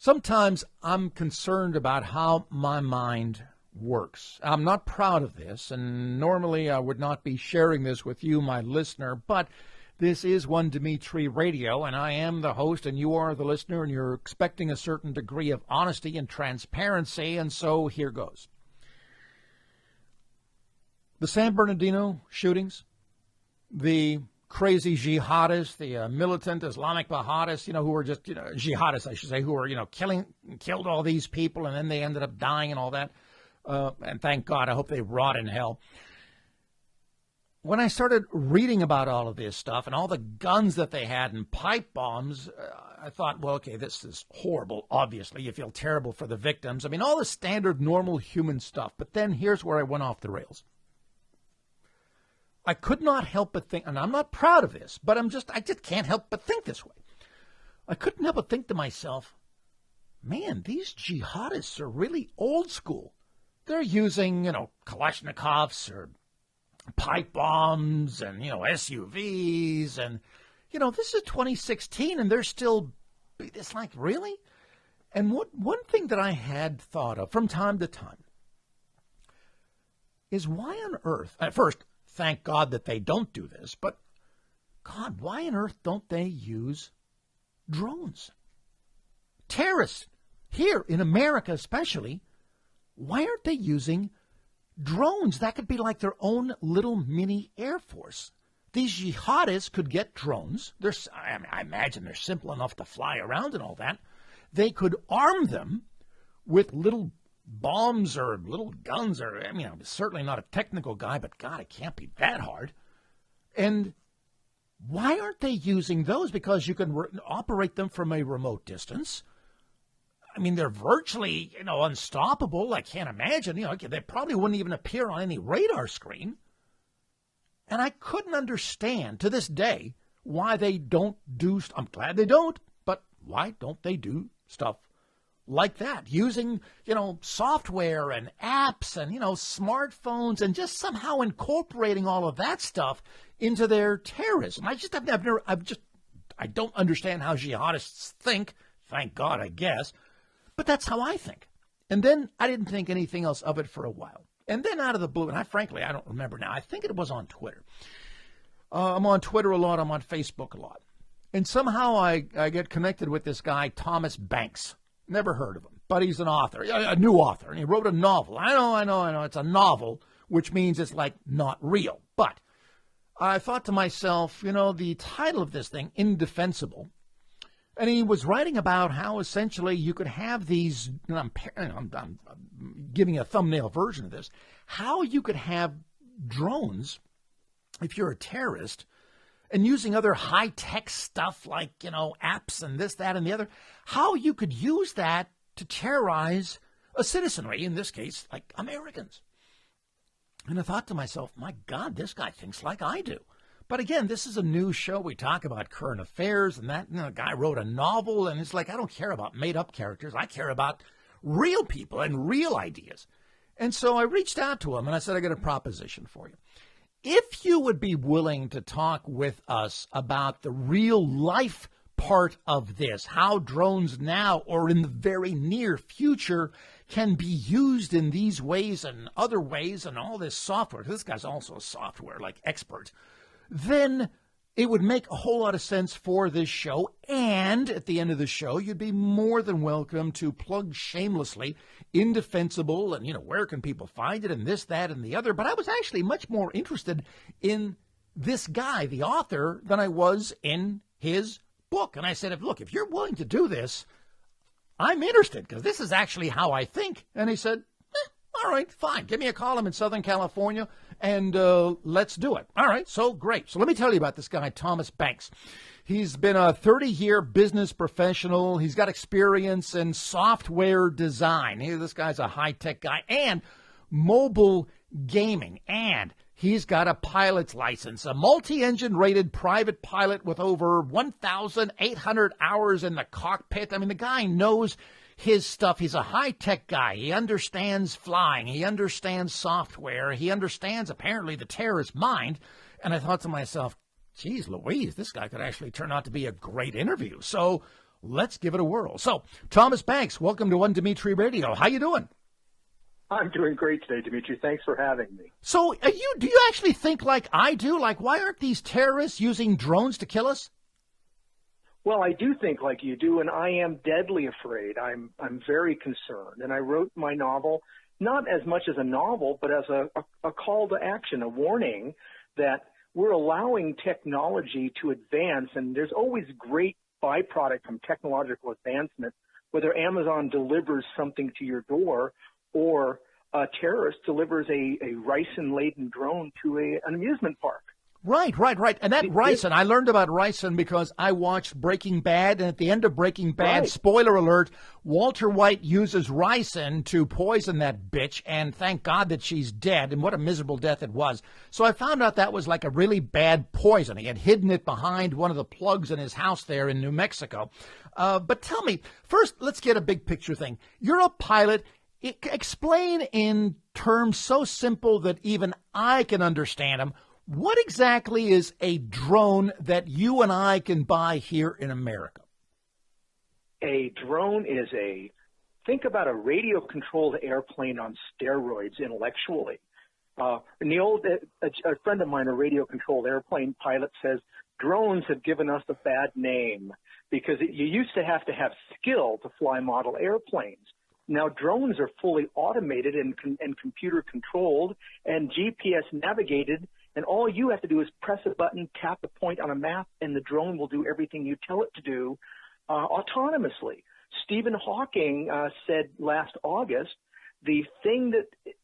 Sometimes I'm concerned about how my mind works. I'm not proud of this, and normally I would not be sharing this with you, my listener, but this is One Dimitri Radio, and I am the host, and you are the listener, and you're expecting a certain degree of honesty and transparency, and so here goes. The San Bernardino shootings, the crazy jihadists, the militant Islamic jihadists, who were just, jihadists, I should say, who were, killed all these people, and then they ended up dying and all that. And thank God, I hope they rot in hell. When I started reading about all of this stuff and all the guns that they had and pipe bombs, I thought, well, okay, this is horrible, obviously. You feel terrible for the victims. I mean, all the standard, normal human stuff. But then here's where I went off the rails. I could not help but think, and I'm not proud of this, but I just can't help but think this way. I couldn't help but think to myself, man, these jihadists are really old school. They're using, Kalashnikovs or pipe bombs and, SUVs. And, this is 2016 and they're still, it's like, really? And one thing that I had thought of from time to time is why on earth, at first, thank God that they don't do this, but God, why on earth don't they use drones? Terrorists, here in America especially, why aren't they using drones? That could be like their own little mini Air Force. These jihadists could get drones. I imagine they're simple enough to fly around and all that. They could arm them with little bombs or little guns, or, I'm certainly not a technical guy, but God, it can't be that hard. And why aren't they using those? Because you can operate them from a remote distance. I mean, they're virtually, unstoppable. I can't imagine, they probably wouldn't even appear on any radar screen. And I couldn't understand to this day why they don't do, I'm glad they don't, but why don't they do stuff like that, using, software and apps and, smartphones and just somehow incorporating all of that stuff into their terrorism. I don't understand how jihadists think. Thank God, I guess. But that's how I think. And then I didn't think anything else of it for a while. And then out of the blue, and frankly, I don't remember now. I think it was on Twitter. I'm on Twitter a lot. I'm on Facebook a lot. And somehow I get connected with this guy, Thomas Banks. Never heard of him, but he's an author, a new author, and he wrote a novel. I know. It's a novel, which means it's like not real. But I thought to myself, the title of this thing, Indefensible, and he was writing about how essentially you could have these, I'm giving a thumbnail version of this, how you could have drones, if you're a terrorist, and using other high-tech stuff like, apps and this, that, and the other, how you could use that to terrorize a citizenry, in this case, like Americans. And I thought to myself, my God, this guy thinks like I do. But again, this is a news show. We talk about current affairs, and that guy wrote a novel, and it's like, I don't care about made-up characters. I care about real people and real ideas. And so I reached out to him, and I said, I got a proposition for you. If you would be willing to talk with us about the real life part of this, how drones now or in the very near future can be used in these ways and other ways and all this software, this guy's also a software expert, then it would make a whole lot of sense for this show. And at the end of the show, you'd be more than welcome to plug shamelessly Indefensible and, where can people find it and this, that, and the other. But I was actually much more interested in this guy, the author, than I was in his book. And I said, look, if you're willing to do this, I'm interested because this is actually how I think. And he said, all right, fine. Give me a call. I'm in Southern California, and let's do it. All right, so great. So let me tell you about this guy, Thomas Banks. He's been a 30-year business professional. He's got experience in software design. This guy's a high-tech guy, and mobile gaming, and he's got a pilot's license, a multi-engine rated private pilot with over 1,800 hours in the cockpit. I mean, the guy knows his stuff. He's a high-tech guy. He understands flying. He understands software. He understands, apparently, the terrorist mind. And I thought to myself, geez Louise, this guy could actually turn out to be a great interview. So let's give it a whirl. So, Thomas Banks, welcome to One Dimitri Radio. How you doing? I'm doing great today, Dimitri. Thanks for having me. So, do you actually think like I do? Like, why aren't these terrorists using drones to kill us? Well, I do think like you do, and I am deadly afraid. I'm very concerned. And I wrote my novel not as much as a novel, but as a call to action, a warning that we're allowing technology to advance, and there's always great byproduct from technological advancement, whether Amazon delivers something to your door or a terrorist delivers a ricin-laden drone to an amusement park. Right. And that ricin, I learned about ricin because I watched Breaking Bad, and at the end of Breaking Bad, right. Spoiler alert, Walter White uses ricin to poison that bitch, and thank God that she's dead, and what a miserable death it was. So I found out that was like a really bad poison. He had hidden it behind one of the plugs in his house there in New Mexico. But tell me, first, let's get a big picture thing. You're a pilot. Explain in terms so simple that even I can understand them. What exactly is a drone that you and I can buy here in America? A drone is think about a radio-controlled airplane on steroids intellectually. In the old, a friend of mine, a radio-controlled airplane pilot, says, drones have given us a bad name because you used to have skill to fly model airplanes. Now drones are fully automated and computer-controlled and GPS navigated, and all you have to do is press a button, tap a point on a map, and the drone will do everything you tell it to do autonomously. Stephen Hawking said last August, the thing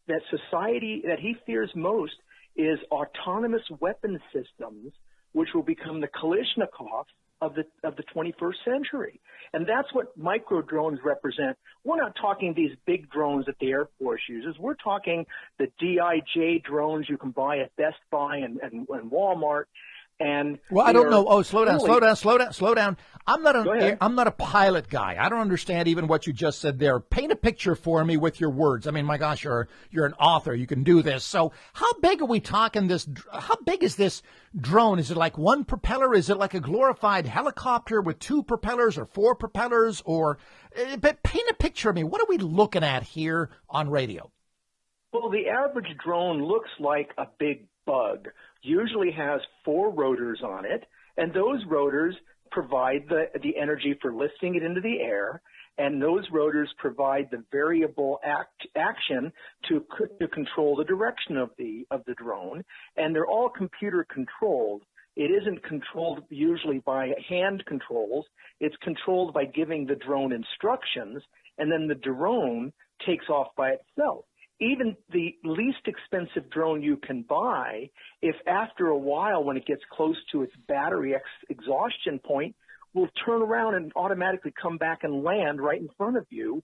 that society, that he fears most is autonomous weapon systems, which will become the Kalashnikov of the 21st century. And that's what micro drones represent. We're not talking these big drones that the Air Force uses. We're talking the DIJ drones you can buy at Best Buy and Walmart. And well, I don't know. Oh, slow down. I'm not a pilot guy. I don't understand even what you just said there. Paint a picture for me with your words. I mean, my gosh, you're an author. You can do this. So how big are we talking how big is this drone? Is it like one propeller? Is it like a glorified helicopter with 2 propellers or 4 propellers? But paint a picture of me. What are we looking at here on radio? Well, the average drone looks like a big bug. Usually has 4 rotors on it, and those rotors provide the energy for lifting it into the air, and those rotors provide the variable action to control the direction of the drone, and they're all computer controlled. It isn't controlled usually by hand controls. It's controlled by giving the drone instructions, and then the drone takes off by itself. Even the least expensive drone you can buy, if after a while when it gets close to its battery exhaustion point, will turn around and automatically come back and land right in front of you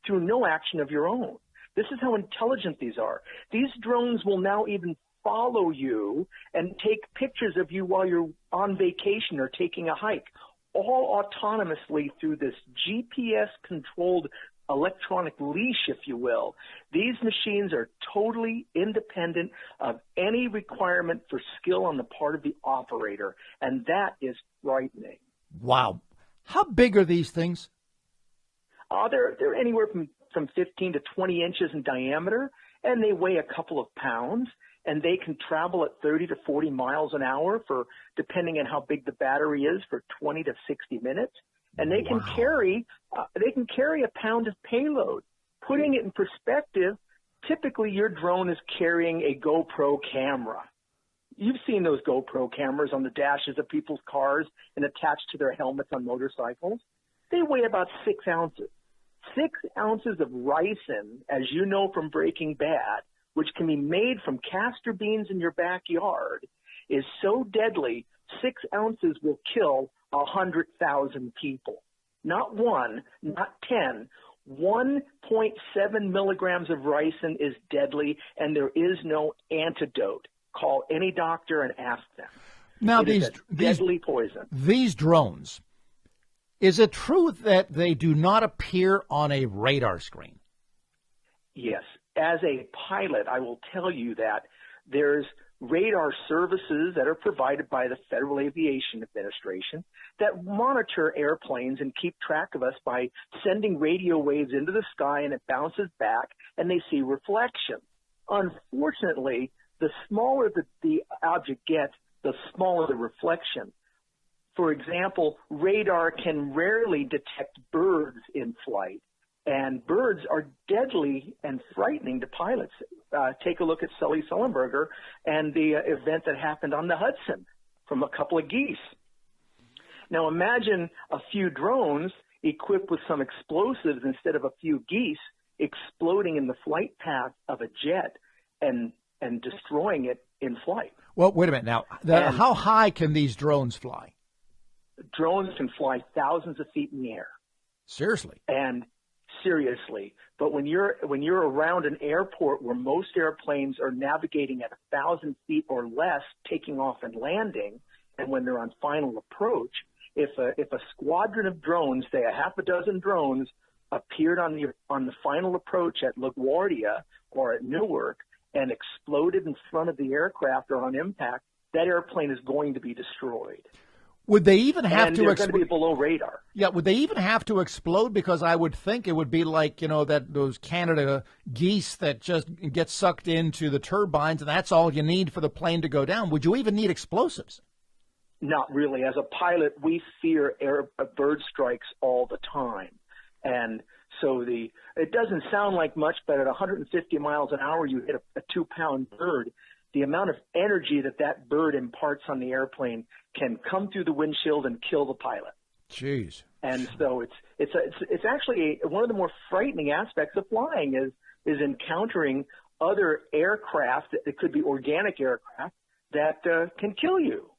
through no action of your own. This is how intelligent these are. These drones will now even follow you and take pictures of you while you're on vacation or taking a hike, all autonomously through this GPS-controlled electronic leash, if you will. These machines are totally independent of any requirement for skill on the part of the operator, and that is frightening. Wow. How big are these things? They're anywhere from 15 to 20 inches in diameter, and they weigh a couple of pounds, and they can travel at 30 to 40 miles an hour for, depending on how big the battery is, for 20 to 60 minutes. And they can carry a pound of payload. Putting it in perspective, typically your drone is carrying a GoPro camera. You've seen those GoPro cameras on the dashes of people's cars and attached to their helmets on motorcycles. They weigh about 6 ounces. 6 ounces of ricin, as you know from Breaking Bad, which can be made from castor beans in your backyard, is so deadly, 6 ounces will kill 100,000 people. Not 1, not 10. 1.7 milligrams of ricin is deadly, and there is no antidote. Call any doctor and ask them. Now, these deadly poison. These drones, is it true that they do not appear on a radar screen? Yes. As a pilot, I will tell you that there's radar services that are provided by the Federal Aviation Administration that monitor airplanes and keep track of us by sending radio waves into the sky, and it bounces back and they see reflection. Unfortunately, the smaller the object gets, the smaller the reflection. For example, radar can rarely detect birds in flight, and birds are deadly and frightening to pilots. Take a look at Sully Sullenberger and the event that happened on the Hudson from a couple of geese. Now imagine a few drones equipped with some explosives instead of a few geese exploding in the flight path of a jet and destroying it in flight. Well, wait a minute now. How high can these drones fly? Drones can fly thousands of feet in the air. Seriously? And seriously. But when you're around an airport where most airplanes are navigating at 1,000 feet or less, taking off and landing, and when they're on final approach, if a squadron of drones, say a half a dozen drones, appeared on the final approach at LaGuardia or at Newark and exploded in front of the aircraft or on impact, that airplane is going to be destroyed. Would they even have and to they're going to be below radar? Yeah, would they even have to explode? Because I would think it would be like, those Canada geese that just get sucked into the turbines, and that's all you need for the plane to go down. Would you even need explosives? Not really. As a pilot, we fear bird strikes all the time. And so it doesn't sound like much, but at 150 miles an hour, you hit a 2-pound bird. The amount of energy that bird imparts on the airplane can come through the windshield and kill the pilot. Jeez. And so it's actually one of the more frightening aspects of flying is encountering other aircraft. It could be organic aircraft that can kill you.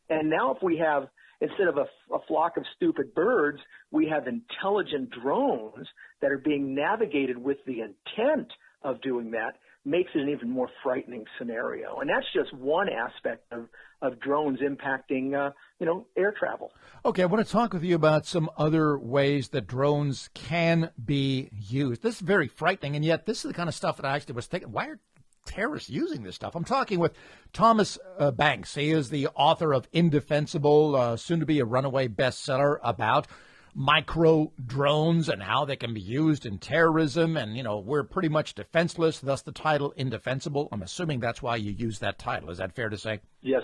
And now if we have, instead of a flock of stupid birds, we have intelligent drones that are being navigated with the intent of doing that, makes it an even more frightening scenario. And that's just one aspect of drones impacting, air travel. Okay, I want to talk with you about some other ways that drones can be used. This is very frightening, and yet this is the kind of stuff that I actually was thinking, why are terrorists using this stuff? I'm talking with Thomas Banks. He is the author of Indefensible, soon to be a runaway bestseller about micro drones and how they can be used in terrorism. And, we're pretty much defenseless, thus the title Indefensible. I'm assuming that's why you use that title. Is that fair to say? Yes.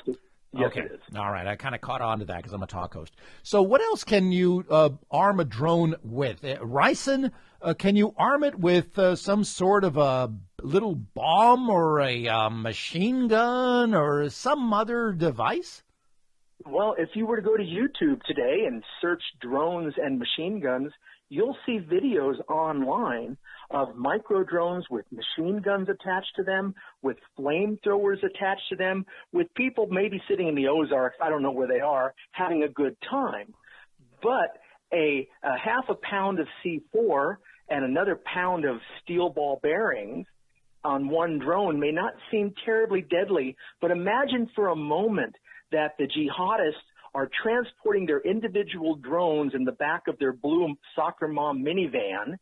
Yes, okay. It is. All right. I kind of caught on to that because I'm a talk host. So what else can you arm a drone with? Ricin, can you arm it with some sort of a little bomb or a machine gun or some other device? Well, if you were to go to YouTube today and search drones and machine guns, you'll see videos online of micro drones with machine guns attached to them, with flamethrowers attached to them, with people maybe sitting in the Ozarks, I don't know where they are, having a good time. But a half a pound of C4 and another pound of steel ball bearings on one drone may not seem terribly deadly, but imagine for a moment that the jihadists are transporting their individual drones in the back of their blue soccer mom minivan,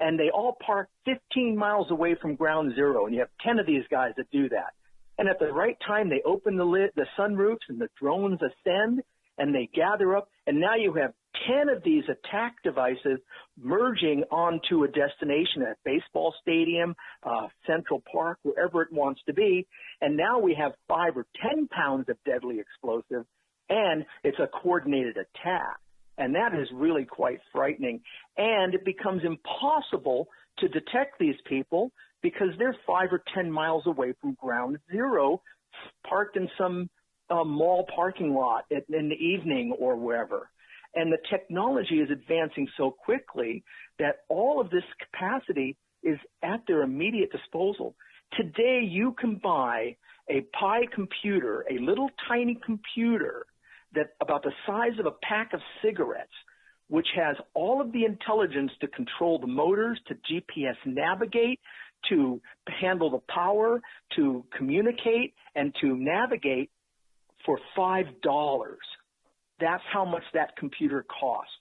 and they all park 15 miles away from ground zero, and you have 10 of these guys that do that. And at the right time, they open the sunroofs, and the drones ascend, and they gather up, and now you have 10 of these attack devices merging onto a destination at a baseball stadium, Central Park, wherever it wants to be. And now we have 5 or 10 pounds of deadly explosive, and it's a coordinated attack. And that is really quite frightening. And it becomes impossible to detect these people because they're 5 or 10 miles away from ground zero, parked in some mall parking lot in the evening or wherever. And the technology is advancing so quickly that all of this capacity is at their immediate disposal. Today, you can buy a Pi computer, a little tiny computer that about the size of a pack of cigarettes, which has all of the intelligence to control the motors, to GPS navigate, to handle the power, to communicate, and to navigate for $5. That's how much that computer costs.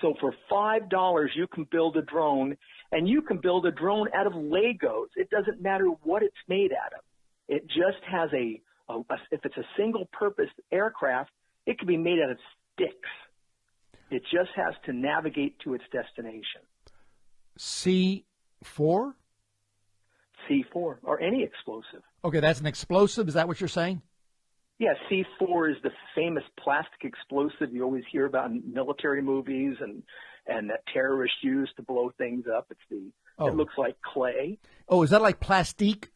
So for $5, you can build a drone, and you can build a drone out of Legos. It doesn't matter what it's made out of. It just has a if it's a single-purpose aircraft, it can be made out of sticks. It just has to navigate to its destination. C4? C4, or any explosive. Okay, that's an explosive. Is that what you're saying? Yeah, C4 is the famous plastic explosive you always hear about in military movies and that terrorists use to blow things up. It looks like clay. Oh, is that like plastique?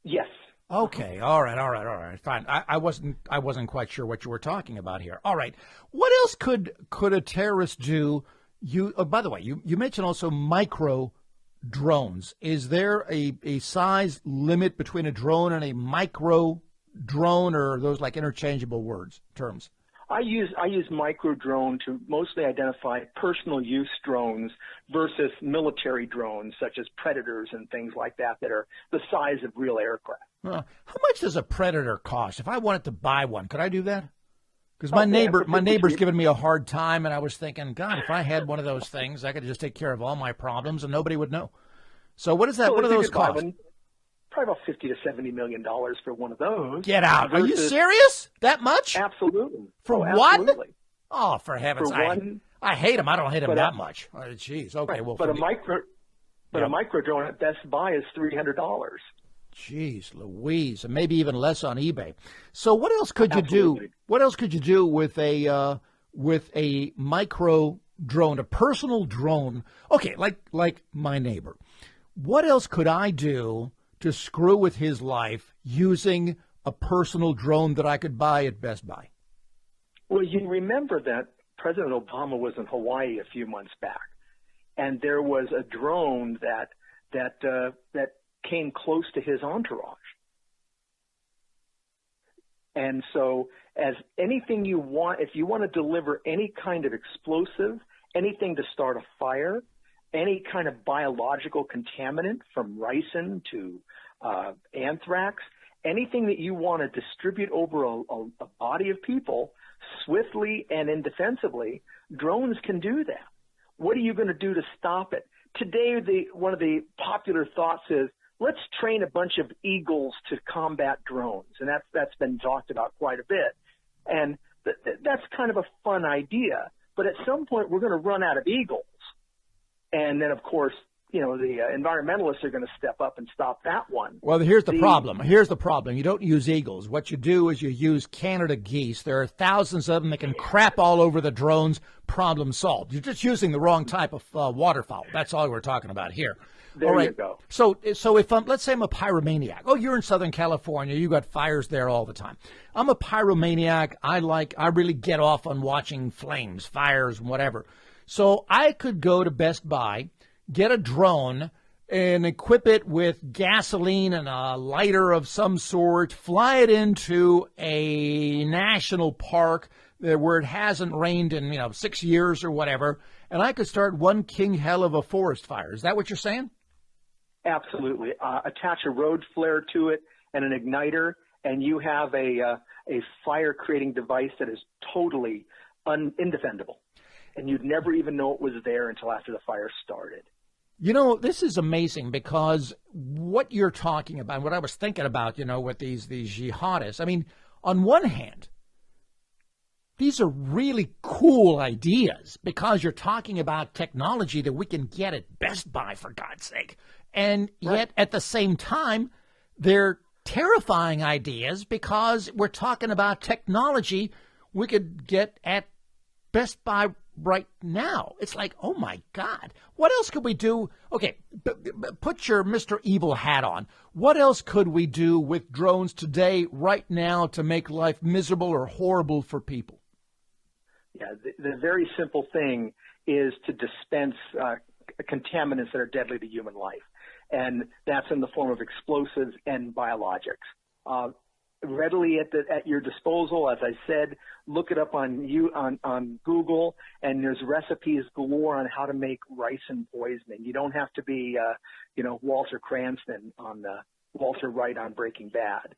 Yes. Okay, all right, fine. I wasn't quite sure what you were talking about here. All right, what else could a terrorist do? By the way, you mentioned also micro drones. Is there a size limit between a drone and a micro drone, or are those like interchangeable terms? I use micro drone to mostly identify personal use drones versus military drones, such as Predators and things like that are the size of real aircraft. How much does a Predator cost? If I wanted to buy one, could I do that? Because my neighbor's giving me a hard time, and I was thinking, God, if I had one of those things, I could just take care of all my problems, and nobody would know. So what is that? What do those cost? Probably about $50 to $70 million for one of those. Get out! Are you serious? That much? Absolutely. For one? Absolutely. Oh, for heaven's sake! I hate them. I don't hate them that much. Jeez. Okay. Right. Well, but a micro drone at Best Buy is $300. Jeez Louise, and maybe even less on eBay. So what else could you do? What else could you do with a micro drone, a personal drone? Okay, like my neighbor. What else could I do to screw with his life using a personal drone that I could buy at Best Buy? Well, you remember that President Obama was in Hawaii a few months back, and there was a drone that came close to his entourage. And so, as anything you want, if you want to deliver any kind of explosive, anything to start a fire, any kind of biological contaminant from ricin to anthrax, anything that you want to distribute over a body of people swiftly and indefensibly, drones can do that. What are you going to do to stop it? Today, one of the popular thoughts is, let's train a bunch of eagles to combat drones, and that's been talked about quite a bit. And that's kind of a fun idea, but at some point we're going to run out of eagles. And then, of course, the environmentalists are going to step up and stop that one. Well, here's the problem. You don't use eagles. What you do is you use Canada geese. There are thousands of them that can crap all over the drones. Problem solved. You're just using the wrong type of waterfowl. That's all we're talking about here. There all right. You go. So if let's say I'm a pyromaniac. Oh, you're in Southern California. You got fires there all the time. I'm a pyromaniac. I really get off on watching flames, fires, and whatever. So I could go to Best Buy, get a drone, and equip it with gasoline and a lighter of some sort, fly it into a national park where it hasn't rained in 6 years or whatever, and I could start one king hell of a forest fire. Is that what you're saying? Absolutely. Attach a road flare to it and an igniter, and you have a fire-creating device that is totally indefendable. And you'd never even know it was there until after the fire started. This is amazing because what you're talking about, what I was thinking about, with these jihadists, I mean, on one hand, these are really cool ideas because you're talking about technology that we can get at Best Buy, for God's sake. And yet, at the same time, they're terrifying ideas because we're talking about technology we could get at Best Buy right now. It's like, oh, my God. What else could we do? Okay, put your Mr. Evil hat on. What else could we do with drones today, right now, to make life miserable or horrible for people? Yeah, the very simple thing is to dispense contaminants that are deadly to human life. And that's in the form of explosives and biologics. Readily at your disposal, as I said, look it up on Google, and there's recipes galore on how to make ricin poisoning. You don't have to be Walter Cranston on Walter White on Breaking Bad.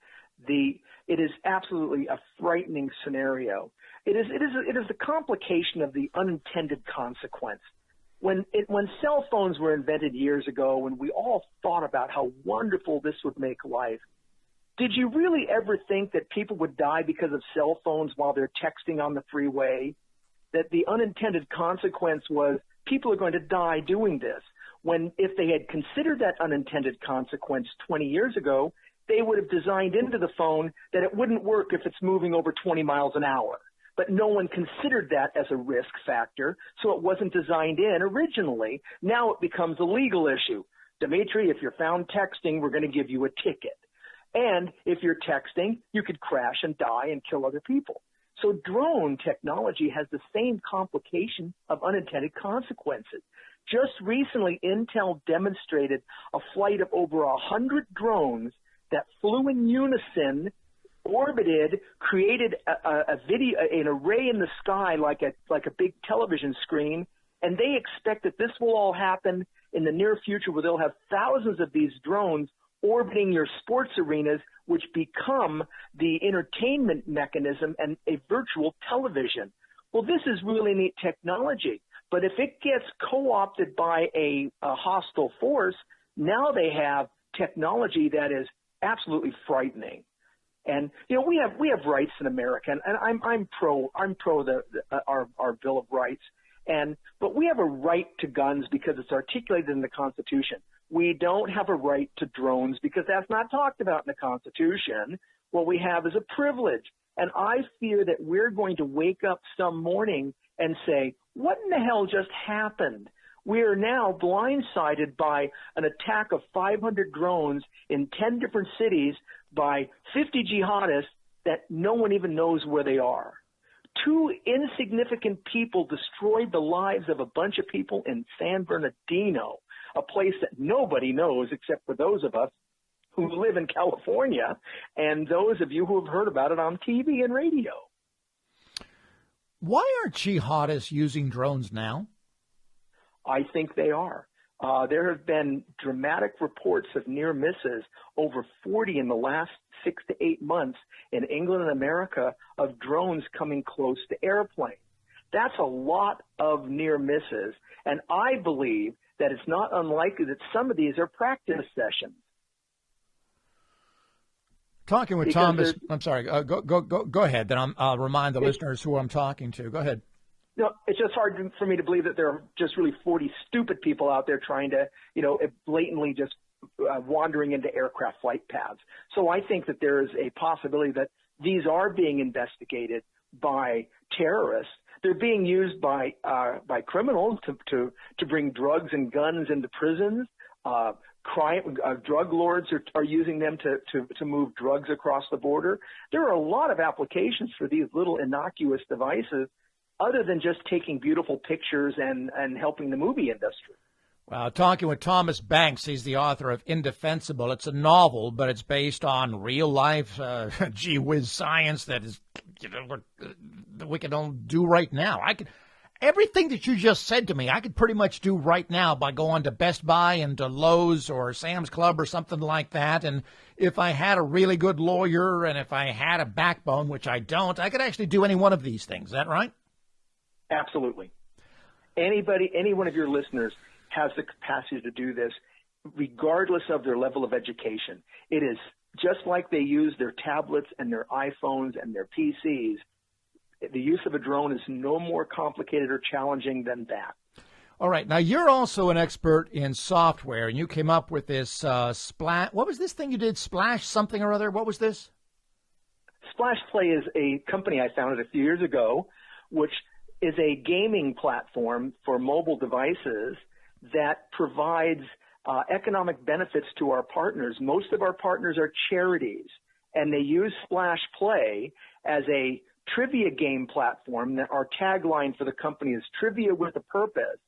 It is absolutely a frightening scenario. It is the complication of the unintended consequence. When cell phones were invented years ago, when we all thought about how wonderful this would make life, Did you really ever think that people would die because of cell phones while they're texting on the freeway? That the unintended consequence was people are going to die doing this. When if they had considered that unintended consequence 20 years ago, they would have designed into the phone that it wouldn't work if it's moving over 20 miles an hour. But no one considered that as a risk factor, so it wasn't designed in originally. Now it becomes a legal issue. Dimitri, if you're found texting, we're going to give you a ticket. And if you're texting, you could crash and die and kill other people. So drone technology has the same complication of unintended consequences. Just recently, Intel demonstrated a flight of over 100 drones that flew in unison, orbited, created a video, an array in the sky like a big television screen, and they expect that this will all happen in the near future, where they'll have thousands of these drones orbiting your sports arenas, which become the entertainment mechanism and a virtual television. Well, this is really neat technology, but if it gets co-opted by a hostile force, now they have technology that is absolutely frightening. And we have rights in America, and I'm pro our Bill of Rights, but we have a right to guns because it's articulated in the Constitution. We don't have a right to drones because that's not talked about in the Constitution. What we have is a privilege. And I fear that we're going to wake up some morning and say, what in the hell just happened? We are now blindsided by an attack of 500 drones in 10 different cities by 50 jihadists that no one even knows where they are. 2 insignificant people destroyed the lives of a bunch of people in San Bernardino, a place that nobody knows except for those of us who live in California and those of you who have heard about it on TV and radio. Why aren't jihadists using drones now? I think they are. There have been dramatic reports of near misses, over 40 in the last 6 to 8 months in England and America, of drones coming close to airplanes. That's a lot of near misses, and I believe that it's not unlikely that some of these are practice sessions. Talking with Thomas, I'm sorry, go ahead, then I'll remind the listeners who I'm talking to. Go ahead. No, it's just hard for me to believe that there are just really 40 stupid people out there trying to, blatantly just wandering into aircraft flight paths. So I think that there is a possibility that these are being investigated by terrorists. They're being used by criminals to bring drugs and guns into prisons. Drug lords are using them to move drugs across the border. There are a lot of applications for these little innocuous devices, other than just taking beautiful pictures and helping the movie industry. Well, talking with Thomas Banks, he's the author of Indefensible. It's a novel, but it's based on real life, gee whiz science that is, that we can all do right now. Everything that you just said to me, I could pretty much do right now by going to Best Buy and to Lowe's or Sam's Club or something like that. And if I had a really good lawyer and if I had a backbone, which I don't, I could actually do any one of these things. Is that right? Absolutely. Any one of your listeners has the capacity to do this, regardless of their level of education. It is just like they use their tablets and their iPhones and their PCs. The use of a drone is no more complicated or challenging than that. All right. Now, you're also an expert in software, and you came up with this Splash. What was this thing you did? Splash something or other? What was this? Splash Play is a company I founded a few years ago, which is a gaming platform for mobile devices that provides economic benefits to our partners. Most of our partners are charities, and they use Splash Play as a trivia game platform. Our tagline for the company is Trivia with a Purpose,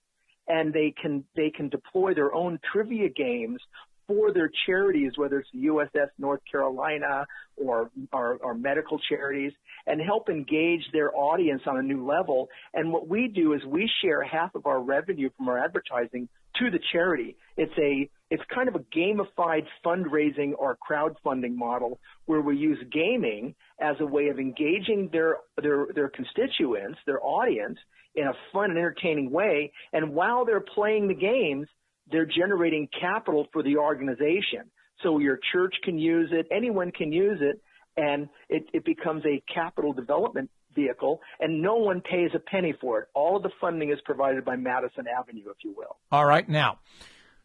and they can deploy their own trivia games for their charities, whether it's the USS North Carolina or medical charities, and help engage their audience on a new level. And what we do is we share half of our revenue from our advertising to the charity. It's kind of a gamified fundraising or crowdfunding model where we use gaming as a way of engaging their constituents, their audience, in a fun and entertaining way. And while they're playing the games, they're generating capital for the organization. So your church can use it, anyone can use it, and it becomes a capital development vehicle, and no one pays a penny for it. All of the funding is provided by Madison Avenue, if you will. All right. Now,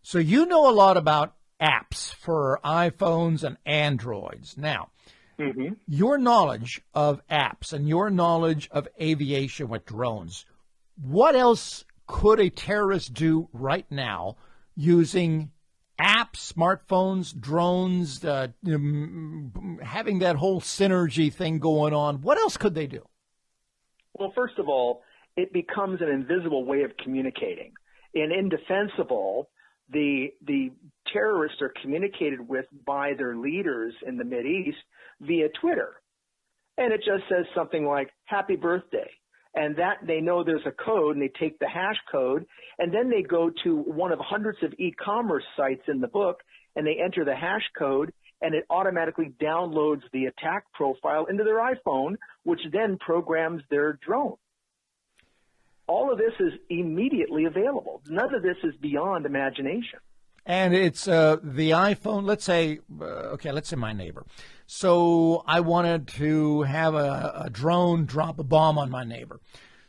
so you know a lot about apps for iPhones and Androids. Now, your knowledge of apps and your knowledge of aviation with drones, what else could a terrorist do right now using apps, smartphones, drones, having that whole synergy thing going on? What else could they do? Well, first of all, it becomes an invisible way of communicating. In Indefensible, the terrorists are communicated with by their leaders in the Mideast via Twitter. And it just says something like, happy birthday. And that they know there's a code, and they take the hash code, and then they go to one of hundreds of e-commerce sites in the book, and they enter the hash code, and it automatically downloads the attack profile into their iPhone, which then programs their drone. All of this is immediately available. None of this is beyond imagination. And it's the iPhone, let's say my neighbor. So I wanted to have a drone drop a bomb on my neighbor.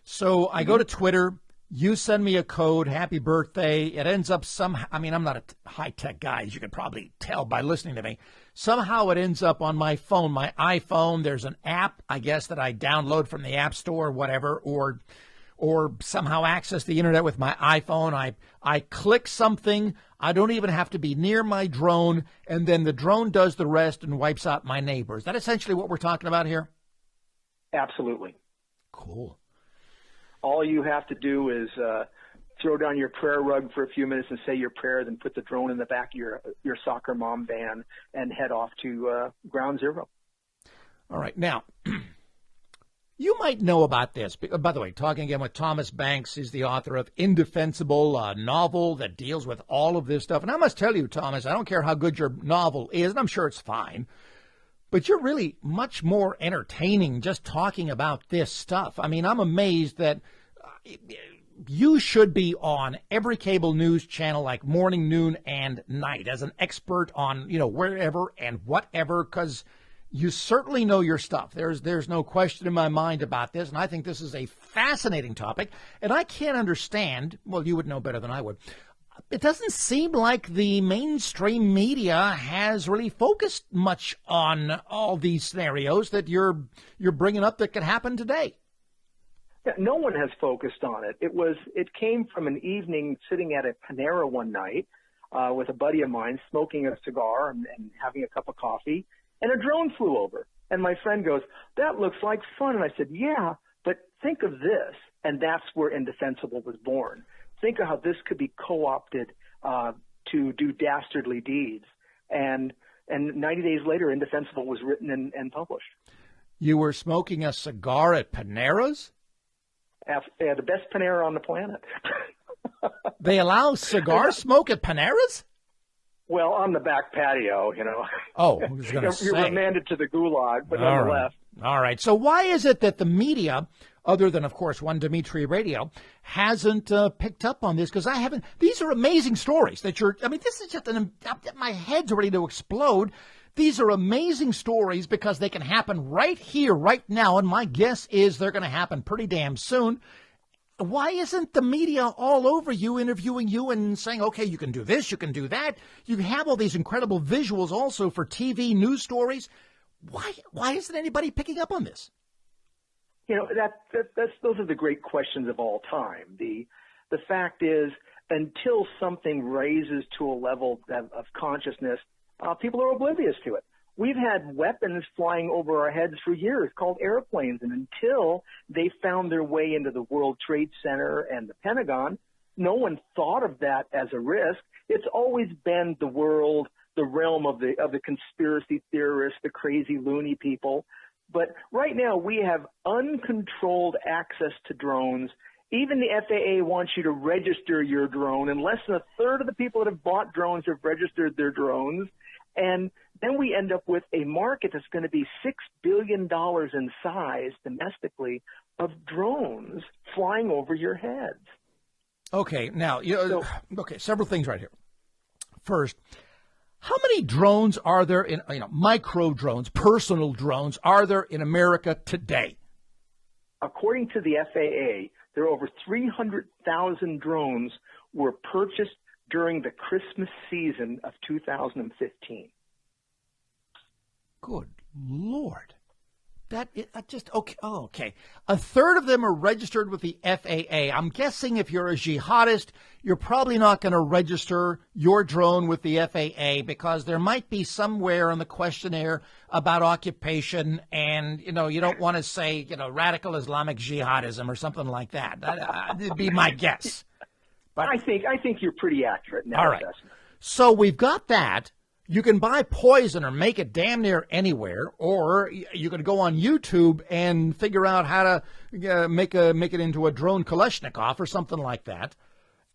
So I go to Twitter, you send me a code, happy birthday. It ends up somehow, I mean, I'm not a high-tech guy, as you can probably tell by listening to me. Somehow it ends up on my phone, my iPhone. There's an app, I guess, that I download from the App Store or whatever, or somehow access the internet with my iPhone. I click something. I don't even have to be near my drone, and then the drone does the rest and wipes out my neighbor. Is that essentially what we're talking about here? Absolutely. Cool. All you have to do is throw down your prayer rug for a few minutes and say your prayer, then put the drone in the back of your soccer mom van and head off to ground zero. All right. Now, you might know about this. By the way, talking again with Thomas Banks, he's the author of Indefensible, a novel that deals with all of this stuff. And I must tell you, Thomas, I don't care how good your novel is, and I'm sure it's fine, but you're really much more entertaining just talking about this stuff. I mean, I'm amazed that you should be on every cable news channel like morning, noon, and night as an expert on, wherever and whatever, because you certainly know your stuff. There's no question in my mind about this, and I think this is a fascinating topic, and I can't understand, well, you would know better than I would. It doesn't seem like the mainstream media has really focused much on all these scenarios that you're bringing up that could happen today. Yeah, no one has focused on it. It came from an evening sitting at a Panera one night with a buddy of mine, smoking a cigar and having a cup of coffee, and a drone flew over. And my friend goes, "That looks like fun." And I said, "Yeah, but think of this." And that's where Indefensible was born. Think of how this could be co-opted to do dastardly deeds. And 90 days later, Indefensible was written and published. You were smoking a cigar at Panera's? Yeah, the best Panera on the planet. They allow cigar smoke at Panera's? Well, on the back patio, Oh, I was going to say. You're remanded to the gulag, but nonetheless. All right. So why is it that the media, other than, of course, One Dimitri Radio, hasn't picked up on this? Because I haven't. These are amazing stories that this is just my head's ready to explode. These are amazing stories because they can happen right here, right now. And my guess is they're going to happen pretty damn soon. Why isn't the media all over you, interviewing you and saying, okay, you can do this, you can do that? You have all these incredible visuals also for TV news stories. Why isn't anybody picking up on this? Those are the great questions of all time. The fact is, until something raises to a level of consciousness, people are oblivious to it. We've had weapons flying over our heads for years called airplanes, and until they found their way into the World Trade Center and the Pentagon, no one thought of that as a risk. It's always been the realm of the conspiracy theorists, the crazy loony people. But right now we have uncontrolled access to drones. Even the FAA wants you to register your drone, and less than a third of the people that have bought drones have registered their drones. And then we end up with a market that's going to be $6 billion in size domestically of drones flying over your heads. Okay, now, several things right here. First, How many drones are there in, micro drones, personal drones, are there in America today? According to the FAA, there are over 300,000 drones were purchased during the Christmas season of 2015. Good Lord. That is just okay. Oh, okay. A third of them are registered with the FAA. I'm guessing if you're a jihadist, you're probably not going to register your drone with the FAA because there might be somewhere in the questionnaire about occupation, and you don't want to say radical Islamic jihadism or something like that. That'd be my guess. But I think you're pretty accurate in that all right. assessment. So we've got that. You can buy poison or make it damn near anywhere, or you can go on YouTube and figure out how to make it into a drone Kalashnikov or something like that.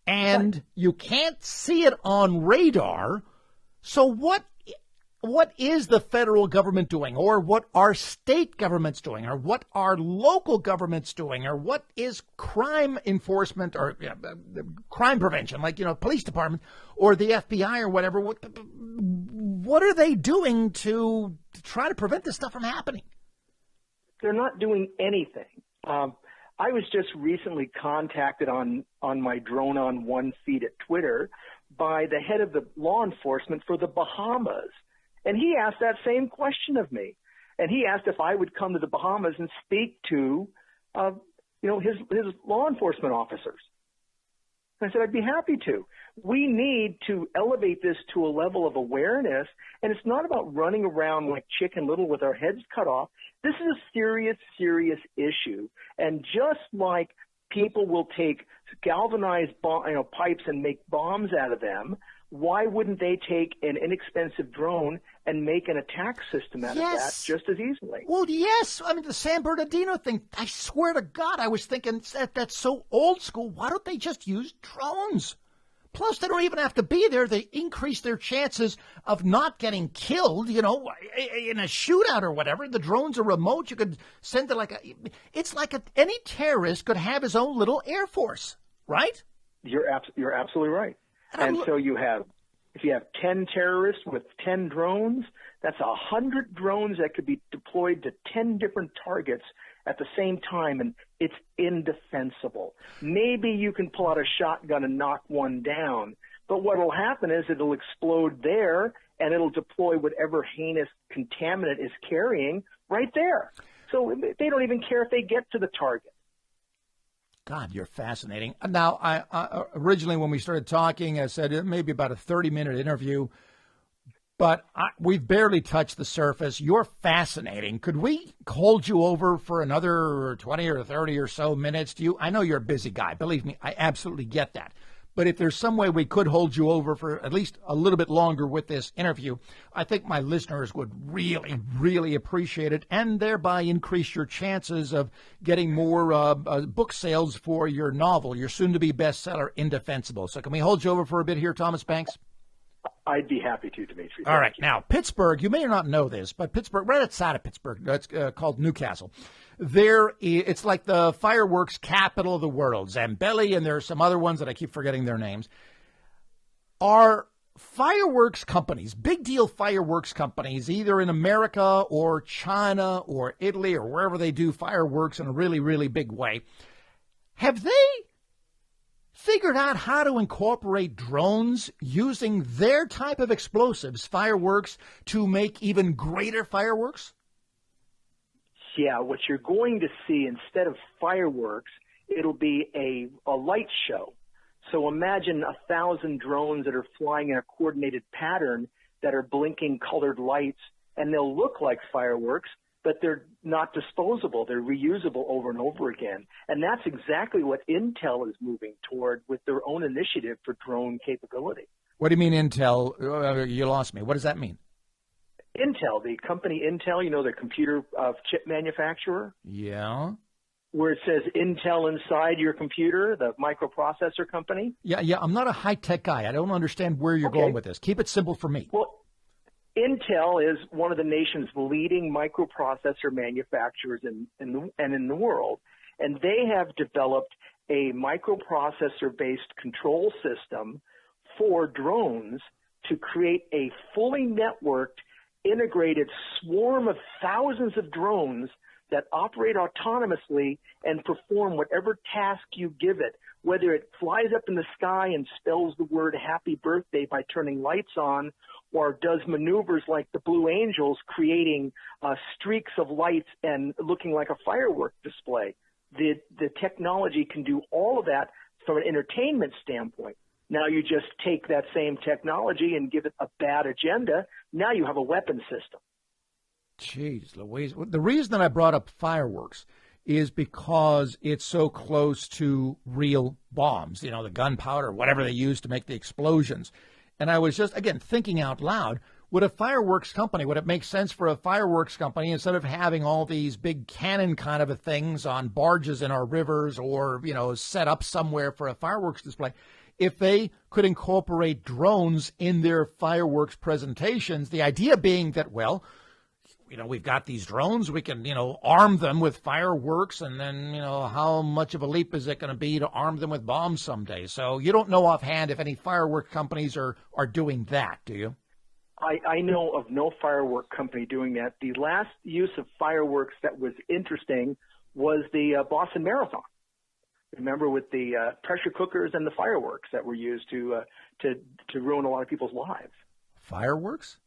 And you can't see it on radar. So what is the federal government doing, or what are state governments doing, or what are local governments doing, or what is crime enforcement or crime prevention, like police department or the FBI or whatever? What are they doing to try to prevent this stuff from happening? They're not doing anything. I was just recently contacted on my Drone on One feed at Twitter by the head of the law enforcement for the Bahamas. And he asked that same question of me. And he asked if I would come to the Bahamas and speak to, his law enforcement officers. I said, I'd be happy to. We need to elevate this to a level of awareness. And it's not about running around like Chicken Little with our heads cut off. This is a serious, serious issue. And just like people will take galvanized pipes and make bombs out of them, why wouldn't they take an inexpensive drone and make an attack system out of that just as easily? Well, yes. I mean, the San Bernardino thing, I swear to God, I was thinking that's so old school. Why don't they just use drones? Plus, they don't even have to be there. They increase their chances of not getting killed, in a shootout or whatever. The drones are remote. You could send it it's like any terrorist could have his own little Air Force, right? You're absolutely right. And so if you have 10 terrorists with 10 drones, that's 100 drones that could be deployed to 10 different targets at the same time, and it's indefensible. Maybe you can pull out a shotgun and knock one down, but what will happen is it'll explode there, and it'll deploy whatever heinous contaminant is carrying right there. So they don't even care if they get to the target. God, you're fascinating. Now, I originally when we started talking, I said it may be about a 30-minute interview, but we've barely touched the surface. You're fascinating. Could we hold you over for another 20 or 30 or so minutes? I know you're a busy guy. Believe me, I absolutely get that. But if there's some way we could hold you over for at least a little bit longer with this interview, I think my listeners would really, really appreciate it, and thereby increase your chances of getting more book sales for your novel, your soon-to-be bestseller, Indefensible. So can we hold you over for a bit here, Thomas Banks? I'd be happy to, Dimitri. All right. Now, Pittsburgh, you may not know this, but Pittsburgh, right outside of Pittsburgh, that's called Newcastle. It's like the fireworks capital of the world. Zambelli, and there are some other ones that I keep forgetting their names, are fireworks companies, big deal fireworks companies, either in America or China or Italy or wherever they do fireworks in a really, really big way. Have they figured out how to incorporate drones using their type of explosives, fireworks, to make even greater fireworks? Yeah, what you're going to see instead of fireworks, it'll be a light show. So imagine 1,000 drones that are flying in a coordinated pattern that are blinking colored lights, and they'll look like fireworks, but they're not disposable. They're reusable over and over again. And that's exactly what Intel is moving toward with their own initiative for drone capability. What do you mean Intel? You lost me. What does that mean? Intel, the company Intel, the computer chip manufacturer. Yeah. Where it says Intel inside your computer, the microprocessor company. Yeah. I'm not a high-tech guy. I don't understand where you're going with this. Keep it simple for me. Well, Intel is one of the nation's leading microprocessor manufacturers in the world, and they have developed a microprocessor-based control system for drones to create a fully networked, integrated swarm of thousands of drones that operate autonomously and perform whatever task you give it, whether it flies up in the sky and spells the word happy birthday by turning lights on, or does maneuvers like the Blue Angels, creating streaks of lights and looking like a firework display. The technology can do all of that from an entertainment standpoint. Now you just take that same technology and give it a bad agenda. Now you have a weapon system. Jeez Louise. The reason that I brought up fireworks is because it's so close to real bombs, you know, the gunpowder, whatever they use to make the explosions. And I was just, again, thinking out loud, would it make sense for a fireworks company, instead of having all these big cannon kind of things on barges in our rivers or, you know, set up somewhere for a fireworks display, if they could incorporate drones in their fireworks presentations, the idea being that, well, you know, we've got these drones, we can, you know, arm them with fireworks, and then, you know, how much of a leap is it going to be to arm them with bombs someday? So you don't know offhand if any firework companies are doing that, do you? I know of no firework company doing that. The last use of fireworks that was interesting was the Boston Marathon. Remember, with the pressure cookers and the fireworks that were used to ruin a lot of people's lives. Fireworks?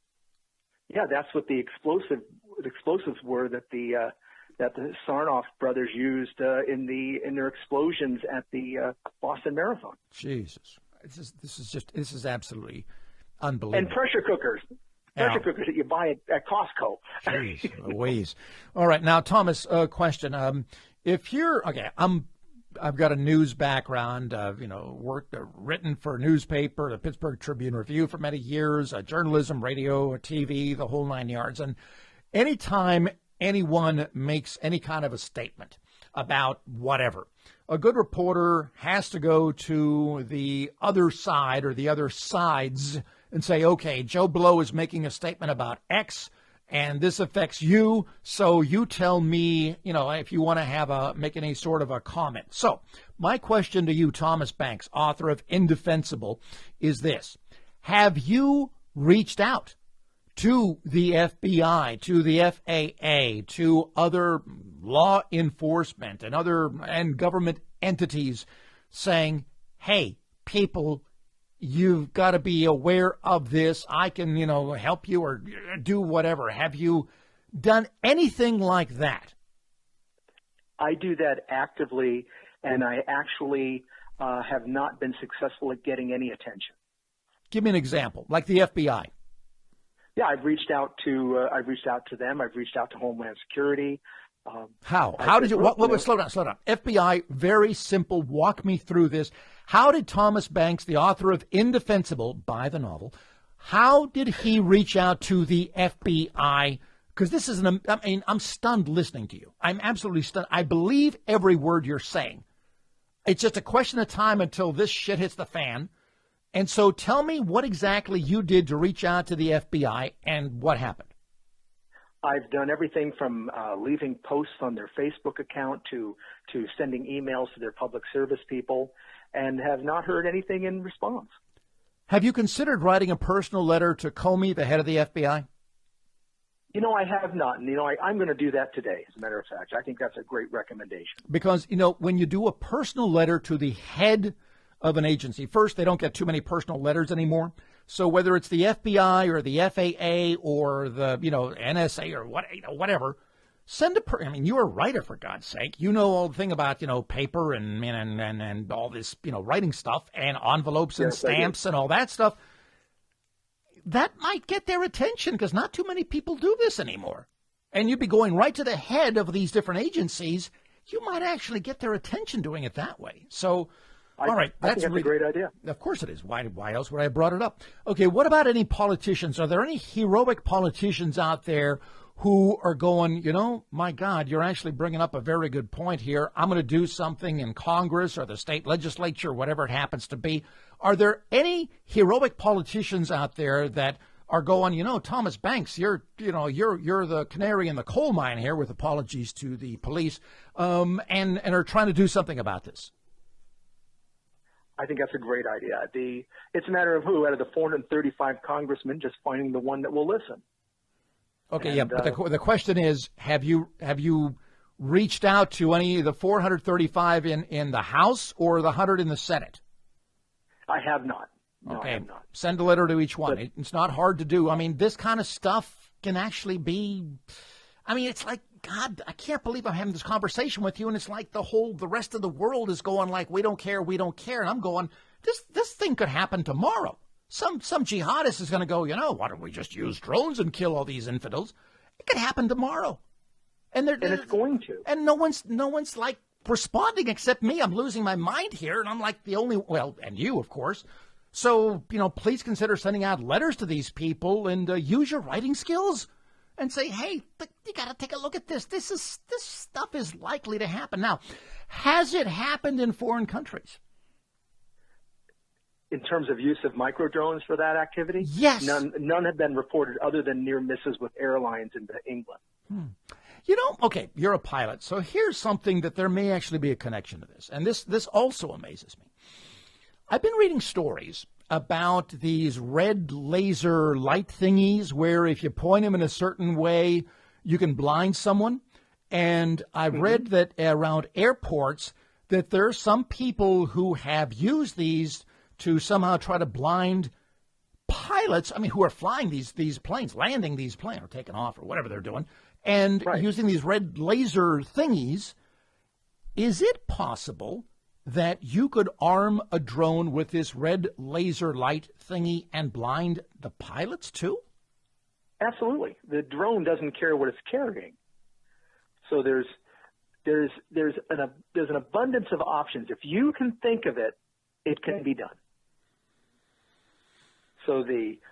Yeah, that's what the explosives were that the Sarnoff brothers used in their explosions at the Boston Marathon. Jesus, this is absolutely unbelievable. And pressure cookers that you buy at Costco. Jeez Louise. All right, now Thomas, question: if you're okay, I've got a news background. Worked written for a newspaper, the Pittsburgh Tribune Review, for many years, journalism, radio, TV, the whole nine yards. And anytime anyone makes any kind of a statement about whatever, a good reporter has to go to the other side or the other sides and say, okay, Joe Blow is making a statement about X, and this affects you, so you tell me, you know, if you want to make any sort of a comment. So my question to you, Thomas Banks, author of Indefensible, is this. Have you reached out to the FBI, to the FAA, to other law enforcement and government entities saying, hey, people, you've got to be aware of this. I can, you know, help you or do whatever. Have you done anything like that? I do that actively, and I actually have not been successful at getting any attention. Give me an example, like the FBI. Yeah, I've reached out to them. I've reached out to Homeland Security. How did you? Slow down. FBI, very simple. Walk me through this. How did Thomas Banks, the author of Indefensible, buy the novel, how did he reach out to the FBI? Because this is I'm stunned listening to you. I'm absolutely stunned. I believe every word you're saying. It's just a question of time until this shit hits the fan. And so tell me what exactly you did to reach out to the FBI and what happened. I've done everything from leaving posts on their Facebook account to sending emails to their public service people, and have not heard anything in response. Have you considered writing a personal letter to Comey, the head of the FBI? You know, I have not. And, you know, I'm going to do that today, as a matter of fact. I think that's a great recommendation. Because, you know, when you do a personal letter to the head of an agency, first, they don't get too many personal letters anymore. So whether it's the FBI or the FAA or the, you know, NSA or whatever, you're a writer, for God's sake. You know all the thing about, you know, paper and all this, you know, writing stuff and envelopes and stamps and all that stuff. That might get their attention because not too many people do this anymore. And you'd be going right to the head of these different agencies. You might actually get their attention doing it that way. So, all right. I think that's a great idea. Of course it is. Why else would I have brought it up? Okay, what about any politicians? Are there any heroic politicians out there who are going, you know, my God, you're actually bringing up a very good point here. I'm going to do something in Congress or the state legislature, whatever it happens to be. Are there any heroic politicians out there that are going, you know, Thomas Banks, you're the canary in the coal mine here, with apologies to the police, and are trying to do something about this? I think that's a great idea. It's a matter of who, out of the 435 congressmen, just finding the one that will listen. Okay, but the question is, have you reached out to any of the 435 in the House or the 100 in the Senate? I have not. No, okay, I have not. Send a letter to each one. But it's not hard to do. I mean, this kind of stuff can actually be. I mean, it's like, God, I can't believe I'm having this conversation with you, and it's like the rest of the world is going like, we don't care, and I'm going, this thing could happen tomorrow. Some jihadist is going to go, why don't we just use drones and kill all these infidels? It could happen tomorrow. And it's going to. And no one's like responding except me. I'm losing my mind here, and I'm like the only, and you, of course. So, please consider sending out letters to these people and use your writing skills and say, hey, you got to take a look at this. This stuff is likely to happen. Now, has it happened in foreign countries? In terms of use of micro drones for that activity? Yes. None have been reported other than near misses with airlines into England. Okay, you're a pilot, so here's something that there may actually be a connection to this, and this also amazes me. I've been reading stories about these red laser light thingies where if you point them in a certain way, you can blind someone, and I've read that around airports that there are some people who have used these to somehow try to blind pilots, who are flying these planes, landing these planes, or taking off, or whatever they're doing, and using these red laser thingies. Is it possible that you could arm a drone with this red laser light thingy and blind the pilots too? Absolutely. The drone doesn't care what it's carrying. So there's an abundance of options. If you can think of it, it can be done. So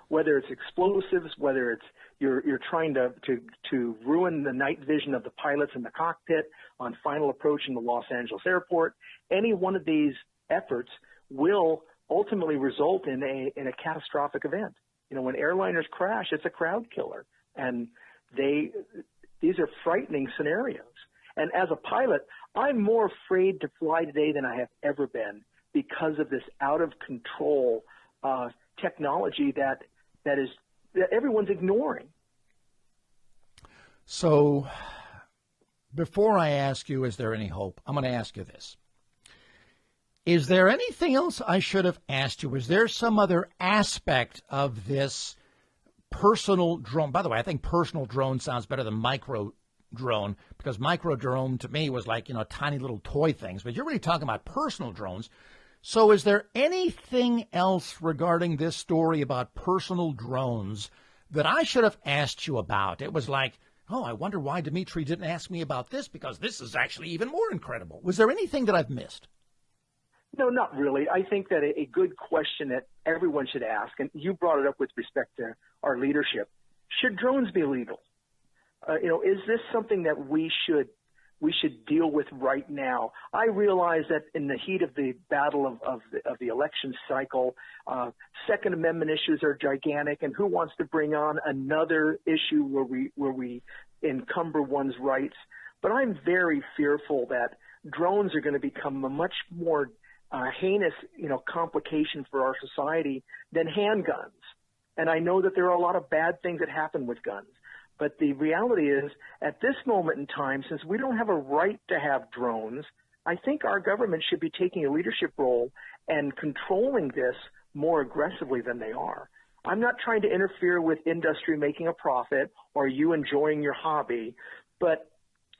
whether it's explosives, whether it's you're trying to ruin the night vision of the pilots in the cockpit on final approach in the Los Angeles airport, any one of these efforts will ultimately result in a catastrophic event. When airliners crash, it's a crowd killer, and these are frightening scenarios. And as a pilot, I'm more afraid to fly today than I have ever been because of this out of control technology that everyone's ignoring. So before I ask you, is there any hope? I'm going to ask you this. Is there anything else I should have asked you? Is there some other aspect of this personal drone? By the way, I think personal drone sounds better than micro drone, because micro drone to me was like, tiny little toy things. But you're really talking about personal drones. So is there anything else regarding this story about personal drones that I should have asked you about? It was like, oh, I wonder why Dimitri didn't ask me about this, because this is actually even more incredible. Was there anything that I've missed? No, not really. I think that a good question that everyone should ask, and you brought it up with respect to our leadership, should drones be legal? Is this something that we should deal with right now? I realize that in the heat of the battle of the election cycle, Second Amendment issues are gigantic, and who wants to bring on another issue where we encumber one's rights? But I'm very fearful that drones are going to become a much more heinous, complication for our society than handguns. And I know that there are a lot of bad things that happen with guns. But the reality is, at this moment in time, since we don't have a right to have drones, I think our government should be taking a leadership role and controlling this more aggressively than they are. I'm not trying to interfere with industry making a profit or you enjoying your hobby, but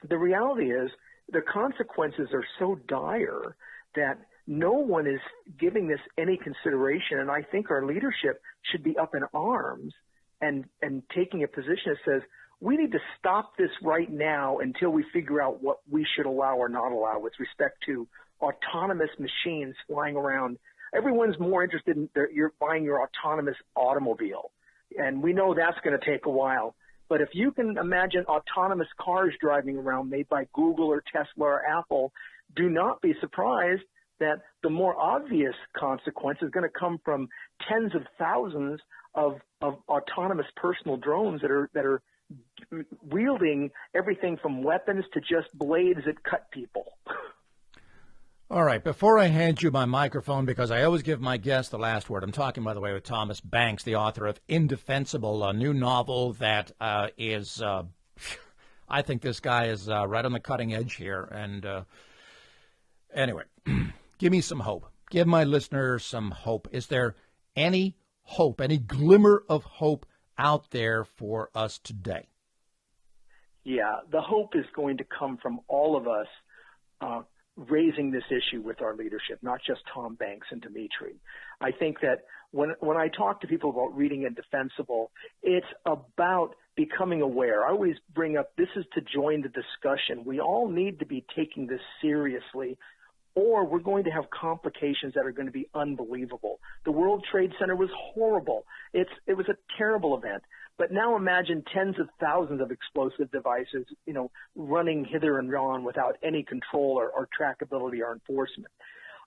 the reality is the consequences are so dire that no one is giving this any consideration, and I think our leadership should be up in arms and taking a position that says we need to stop this right now until we figure out what we should allow or not allow with respect to autonomous machines flying around. Everyone's more interested in you're buying your autonomous automobile, and we know that's going to take a while. But if you can imagine autonomous cars driving around made by Google or Tesla or Apple, do not be surprised that the more obvious consequence is going to come from tens of thousands of autonomous personal drones that are wielding everything from weapons to just blades that cut people. All right, before I hand you my microphone, because I always give my guest the last word, I'm talking, by the way, with Thomas Banks, the author of Indefensible, a new novel that is, I think this guy is right on the cutting edge here. And anyway, give me some hope. Give my listeners some hope. Is there any hope, any glimmer of hope out there for us today? Yeah, the hope is going to come from all of us raising this issue with our leadership, not just Tom Banks and Dimitri. I think that when I talk to people about reading Indefensible, it's about becoming aware. I always bring up this is to join the discussion. We all need to be taking this seriously, or we're going to have complications that are going to be unbelievable. The World Trade Center was horrible. It was a terrible event. But now imagine tens of thousands of explosive devices, running hither and yon without any control or trackability or enforcement.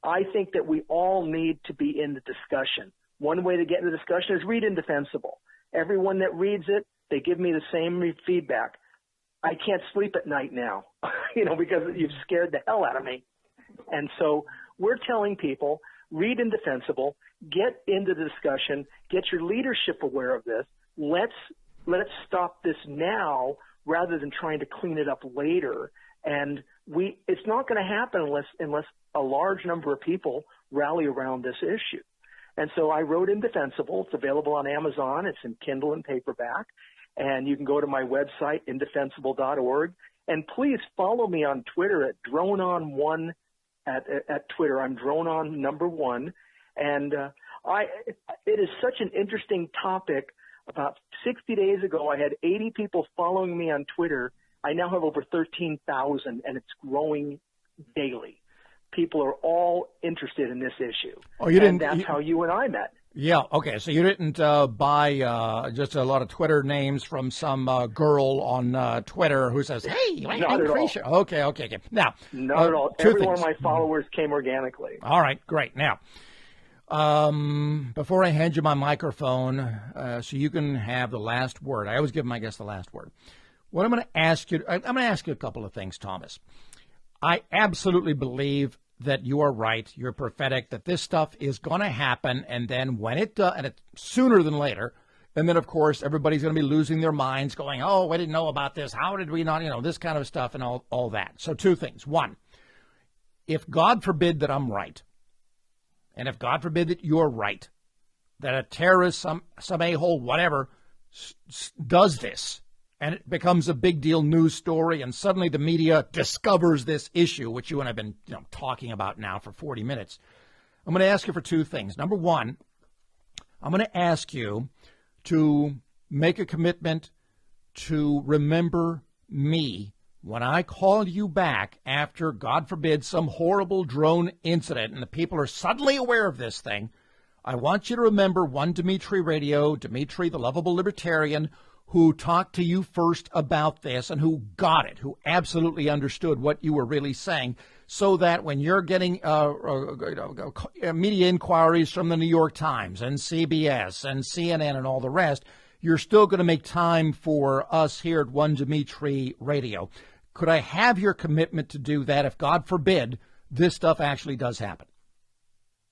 I think that we all need to be in the discussion. One way to get in the discussion is read Indefensible. Everyone that reads it, they give me the same feedback. I can't sleep at night now, because you've scared the hell out of me. And so we're telling people, read Indefensible, get into the discussion, get your leadership aware of this. Let's stop this now rather than trying to clean it up later. And it's not going to happen unless a large number of people rally around this issue. And so I wrote Indefensible. It's available on Amazon. It's in Kindle and paperback. And you can go to my website, indefensible.org. And please follow me on Twitter at DroneOn1 at Twitter. I'm DroneOn1. And it is such an interesting topic. About 60 days ago, I had 80 people following me on Twitter. I now have over 13,000, and it's growing daily. People are all interested in this issue. That's how you and I met. Yeah, okay. So you didn't buy just a lot of Twitter names from some girl on Twitter who says, hey, not at all. Okay. Now, not at all. Every one of my followers came organically. All right, great. Now, before I hand you my microphone, so you can have the last word. I always give my guests the last word. What I'm going to ask you, I'm going to ask you a couple of things, Thomas. I absolutely believe that you are right. You're prophetic, that this stuff is going to happen. And then when it does, and it's sooner than later. And then, of course, everybody's going to be losing their minds going, oh, I didn't know about this. How did we not, this kind of stuff and all that. So two things. One, if God forbid that I'm right, and if God forbid that you're right, that a terrorist, some a-hole, whatever, does this, and it becomes a big deal news story, and suddenly the media discovers this issue, which you and I have been talking about now for 40 minutes, I'm going to ask you for two things. Number one, I'm going to ask you to make a commitment to remember me when I call you back after, God forbid, some horrible drone incident and the people are suddenly aware of this thing. I want you to remember one Dimitri Radio, Dimitri, the lovable libertarian, who talked to you first about this and who got it, who absolutely understood what you were really saying, so that when you're getting media inquiries from the New York Times and CBS and CNN and all the rest, you're still going to make time for us here at One Dimitri Radio. Could I have your commitment to do that if, God forbid, this stuff actually does happen?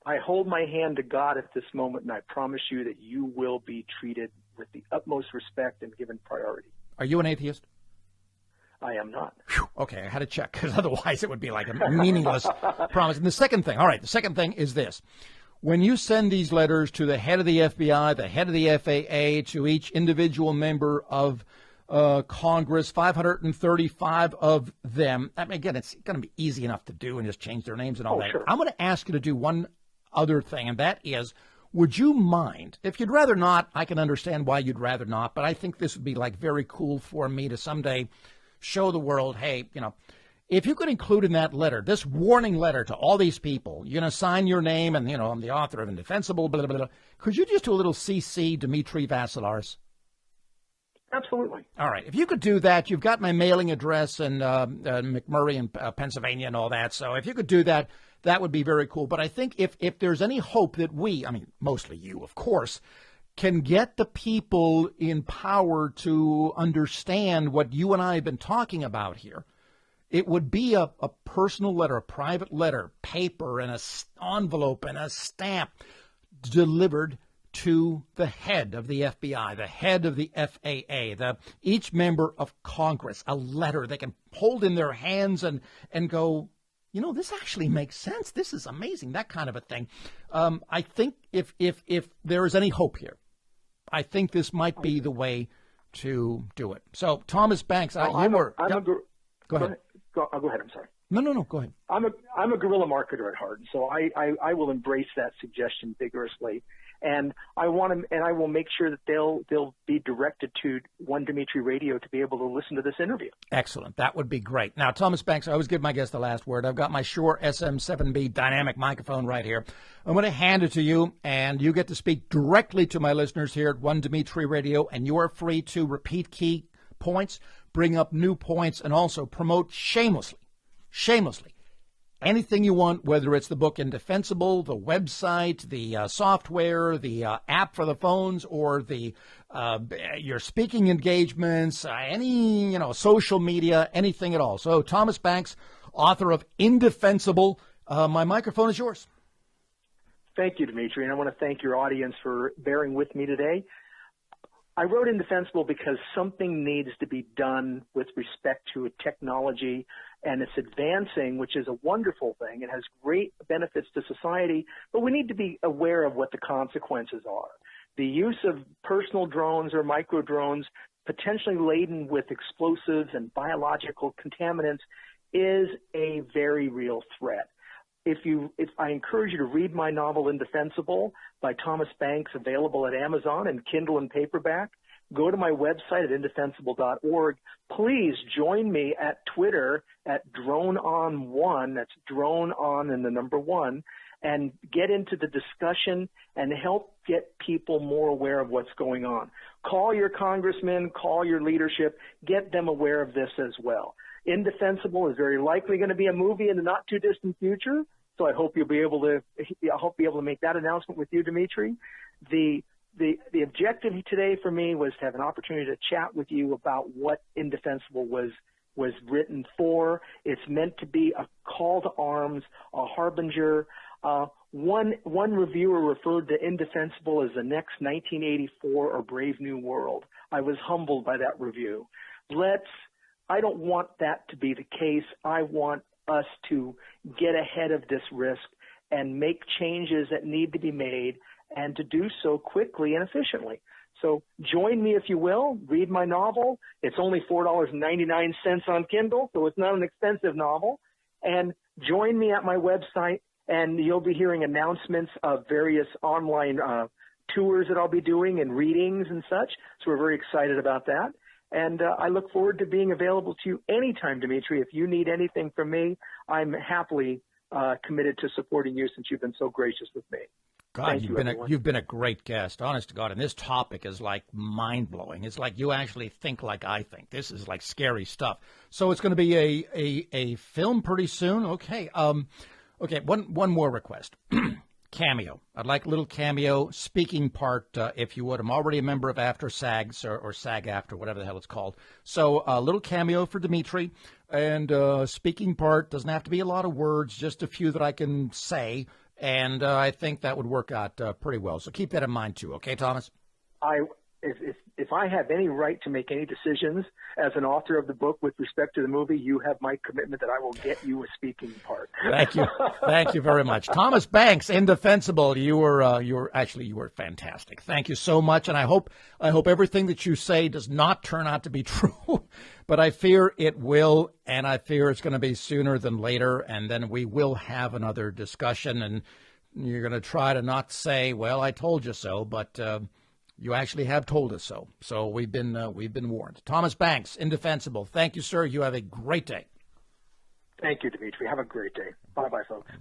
I hold my hand to God at this moment, and I promise you that you will be treated with the utmost respect and given priority. Are you an atheist? I am not. Whew. Okay, I had to check, because otherwise it would be like a meaningless promise. And the second thing is this. When you send these letters to the head of the FBI, the head of the FAA, to each individual member of Congress, 535 of them, I mean, again, it's going to be easy enough to do and just change their names and all that. Sure. I'm going to ask you to do one other thing, and that is, would you mind, if you'd rather not, I can understand why you'd rather not, but I think this would be like very cool for me to someday show the world, hey, if you could include in that letter, this warning letter to all these people, sign your name and, I'm the author of Indefensible, blah, blah, blah. Could you just do a little CC Dimitri Vasilars? Absolutely. All right. If you could do that, you've got my mailing address in McMurray in Pennsylvania and all that. So if you could do that, that would be very cool. But I think if there's any hope that we, I mean, mostly you, of course, can get the people in power to understand what you and I have been talking about here, It would be a personal letter, a private letter, paper and envelope and a stamp delivered to the head of the FBI, the head of the FAA, each member of Congress, a letter they can hold in their hands and go, this actually makes sense. This is amazing, that kind of a thing. I think if there is any hope here, I think this might be the way to do it. So, Thomas Banks, go ahead. Go ahead. I'm sorry. No. Go ahead. I'm a guerrilla marketer at heart, so I will embrace that suggestion vigorously, and I will make sure that they'll be directed to One Dimitri Radio to be able to listen to this interview. Excellent. That would be great. Now, Thomas Banks, I always give my guest the last word. I've got my Shure SM7B dynamic microphone right here. I'm going to hand it to you, and you get to speak directly to my listeners here at One Dimitri Radio, and you are free to repeat key points, bring up new points, and also promote shamelessly, anything you want, whether it's the book Indefensible, the website, the software, the app for the phones, or your speaking engagements, any, social media, anything at all. So Thomas Banks, author of Indefensible, my microphone is yours. Thank you, Dimitri, and I want to thank your audience for bearing with me today. I wrote Indefensible because something needs to be done with respect to technology, and it's advancing, which is a wonderful thing. It has great benefits to society, but we need to be aware of what the consequences are. The use of personal drones or micro drones, potentially laden with explosives and biological contaminants, is a very real threat. I encourage you to read my novel Indefensible by Thomas Banks, available at Amazon and Kindle and paperback. Go to my website at indefensible.org. Please join me at Twitter at DroneOn1. That's drone on and the number 1, and get into the discussion and help get people more aware of what's going on. Call your congressmen, call your leadership, get them aware of this as well. Indefensible is very likely going to be a movie in the not too distant future. So I hope you'll be able to make that announcement with you, Dimitri. The objective today for me was to have an opportunity to chat with you about what Indefensible was written for. It's meant to be a call to arms, a harbinger. One reviewer referred to Indefensible as the next 1984 or Brave New World. I was humbled by that review. I don't want that to be the case. I want us to get ahead of this risk and make changes that need to be made, and to do so quickly and efficiently. So join me if you will. Read my novel. It's only $4.99 on Kindle, so it's not an expensive novel. And join me at my website, and you'll be hearing announcements of various online tours that I'll be doing and readings and such. So we're very excited about that. And I look forward to being available to you anytime, Dimitri. If you need anything from me, I'm happily committed to supporting you, since you've been so gracious with me. God, you've been a great guest, honest to God. And this topic is like mind-blowing. It's like you actually think like I think. This is like scary stuff. So it's going to be a film pretty soon. Okay. Okay. One more request. Cameo. I'd like a little cameo speaking part, if you would. I'm already a member of After SAGs or SAG After, whatever the hell it's called. So a little cameo for Dimitri, and speaking part. Doesn't have to be a lot of words, just a few that I can say, and I think that would work out pretty well. So keep that in mind too, okay, Thomas? If I have any right to make any decisions as an author of the book with respect to the movie, you have my commitment that I will get you a speaking part. Thank you. Thank you very much. Thomas Banks, Indefensible. You were fantastic. Thank you so much. And I hope everything that you say does not turn out to be true, but I fear it will. And I fear it's going to be sooner than later. And then we will have another discussion, and you're going to try to not say, well, I told you so, but, you actually have told us so. So we've been warned. Thomas Banks, Indefensible. Thank you, sir. You have a great day. Thank you, Dimitri. Have a great day. Bye-bye, folks.